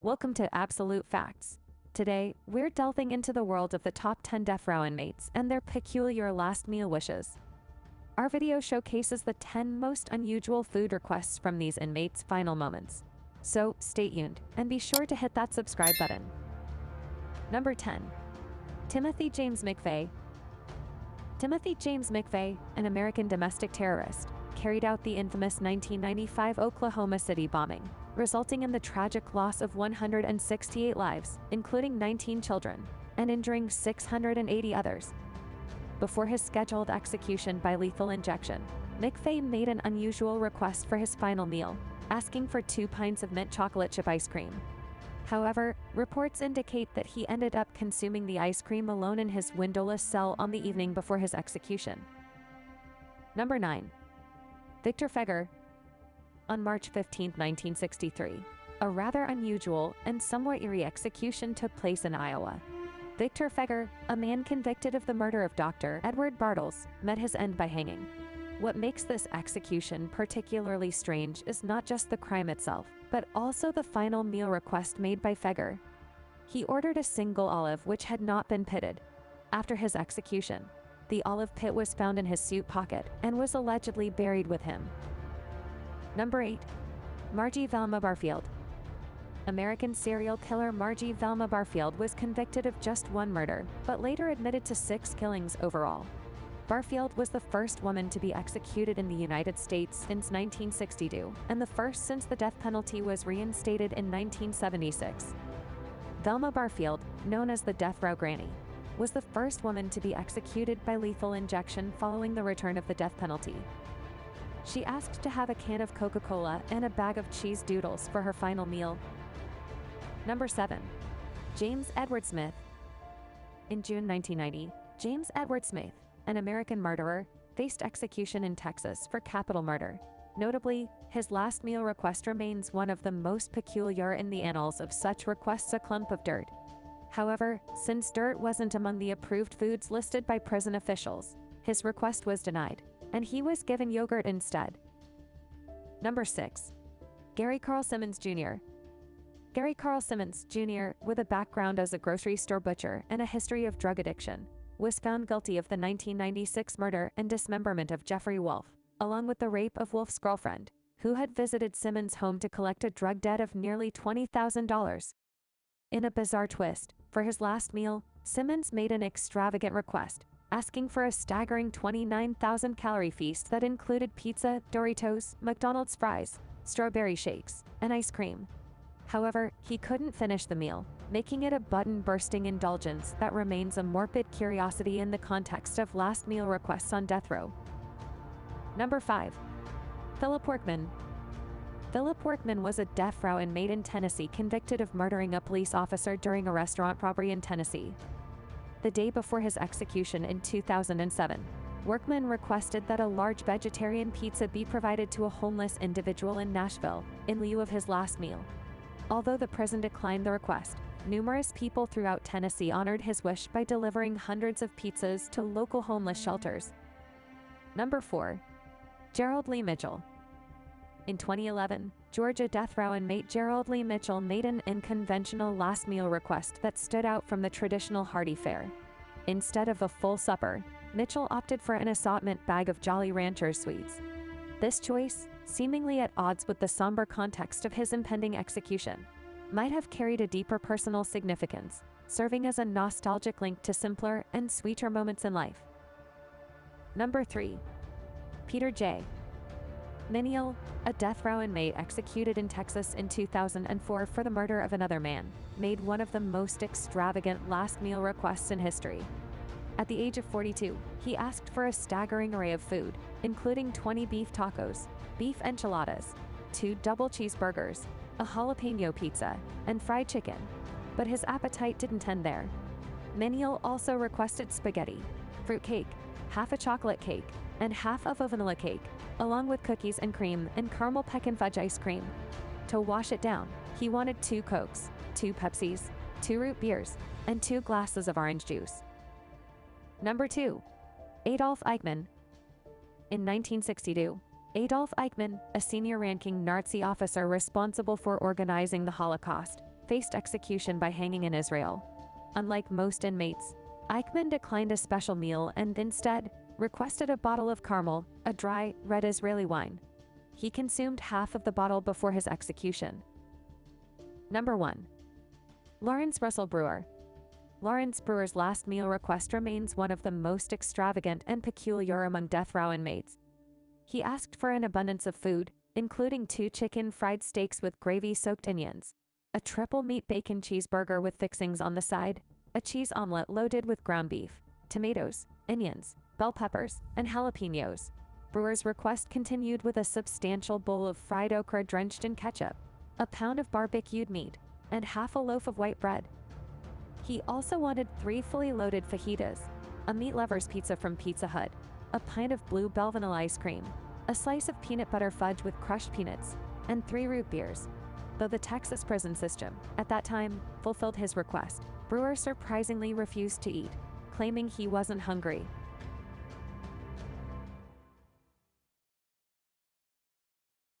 Welcome to Absolute Facts. Today, we're delving into the world of the top 10 death row inmates and their peculiar last meal wishes. Our video showcases the 10 most unusual food requests from these inmates' final moments. So, stay tuned, and be sure to hit that subscribe button. Number 10. Timothy James Mcveigh. Timothy James Mcveigh, an American domestic terrorist, carried out the infamous 1995 Oklahoma City bombing, resulting in the tragic loss of 168 lives, including 19 children, and injuring 680 others. Before his scheduled execution by lethal injection, Mcveigh made an unusual request for his final meal, asking for 2 pints of mint chocolate chip ice cream. However, reports indicate that he ended up consuming the ice cream alone in his windowless cell on the evening before his execution. Number 9. Victor Fegeur. On March 15, 1963, a rather unusual and somewhat eerie execution took place in Iowa. Victor Fegeur, a man convicted of the murder of Dr. Edward Bartels, met his end by hanging. What makes this execution particularly strange is not just the crime itself, but also the final meal request made by Fegeur. He ordered a single olive which had not been pitted. After his execution, the olive pit was found in his suit pocket and was allegedly buried with him. Number 8. Margie Velma Barfield. American serial killer Margie Velma Barfield was convicted of just 1 murder, but later admitted to 6 killings overall. Barfield was the first woman to be executed in the United States since 1962, and the first since the death penalty was reinstated in 1976. Velma Barfield, known as the Death Row Granny, was the first woman to be executed by lethal injection following the return of the death penalty. She asked to have a can of Coca-Cola and a bag of cheese doodles for her final meal. Number 7. James Edward Smith. In June 1990, James Edward Smith, an American murderer, faced execution in Texas for capital murder. Notably, his last meal request remains one of the most peculiar in the annals of such requests, a clump of dirt. However, since dirt wasn't among the approved foods listed by prison officials, his request was denied, and he was given yogurt instead. Number 6. Gary Carl Simmons Jr. Gary Carl Simmons Jr., with a background as a grocery store butcher and a history of drug addiction, was found guilty of the 1996 murder and dismemberment of Jeffrey Wolf, along with the rape of Wolf's girlfriend, who had visited Simmons' home to collect a drug debt of nearly $20,000. In a bizarre twist, for his last meal, Simmons made an extravagant request, asking for a staggering 29,000-calorie feast that included pizza, Doritos, McDonald's fries, strawberry shakes, and ice cream. However, he couldn't finish the meal, making it a button-bursting indulgence that remains a morbid curiosity in the context of last meal requests on death row. Number 5. Phillip Workman. Phillip Workman was a death row inmate in Tennessee convicted of murdering a police officer during a restaurant robbery in Tennessee. The day before his execution in 2007, Workman requested that a large vegetarian pizza be provided to a homeless individual in Nashville, in lieu of his last meal. Although the prison declined the request, numerous people throughout Tennessee honored his wish by delivering hundreds of pizzas to local homeless shelters. Number 4. Gerald Lee Mitchel. In 2011, Georgia death row inmate Gerald Lee Mitchel made an unconventional last meal request that stood out from the traditional hearty fare. Instead of a full supper, Mitchel opted for an assortment bag of Jolly Ranchers sweets. This choice, seemingly at odds with the somber context of his impending execution, might have carried a deeper personal significance, serving as a nostalgic link to simpler and sweeter moments in life. Number 3. Peter J. Miniel, a death row inmate executed in Texas in 2004 for the murder of another man, made one of the most extravagant last meal requests in history. At the age of 42, he asked for a staggering array of food, including 20 beef tacos, beef enchiladas, 2 double cheeseburgers, a jalapeno pizza, and fried chicken. But his appetite didn't end there. Miniel also requested spaghetti, fruitcake, half a chocolate cake, and half of a vanilla cake, along with cookies and cream and caramel pecan fudge ice cream. To wash it down, he wanted 2 Cokes, 2 Pepsis, 2 root beers, and 2 glasses of orange juice. Number 2. Adolf Eichmann. In 1962, Adolf Eichmann, a senior-ranking Nazi officer responsible for organizing the Holocaust, faced execution by hanging in Israel. Unlike most inmates, Eichmann declined a special meal and instead requested a bottle of caramel, a dry, red Israeli wine. He consumed half of the bottle before his execution. Number 1. Lawrence Russell Brewer. Lawrence Brewer's last meal request remains one of the most extravagant and peculiar among death row inmates. He asked for an abundance of food, including 2 chicken fried steaks with gravy-soaked onions, a triple meat bacon cheeseburger with fixings on the side, a cheese omelet loaded with ground beef, tomatoes, onions, bell peppers, and jalapenos. Brewer's request continued with a substantial bowl of fried okra drenched in ketchup, a pound of barbecued meat, and half a loaf of white bread. He also wanted 3 fully loaded fajitas, a meat lover's pizza from Pizza Hut, a pint of blue bell vanilla ice cream, a slice of peanut butter fudge with crushed peanuts, and 3 root beers. Though the Texas prison system, at that time, fulfilled his request, Brewer surprisingly refused to eat, claiming he wasn't hungry.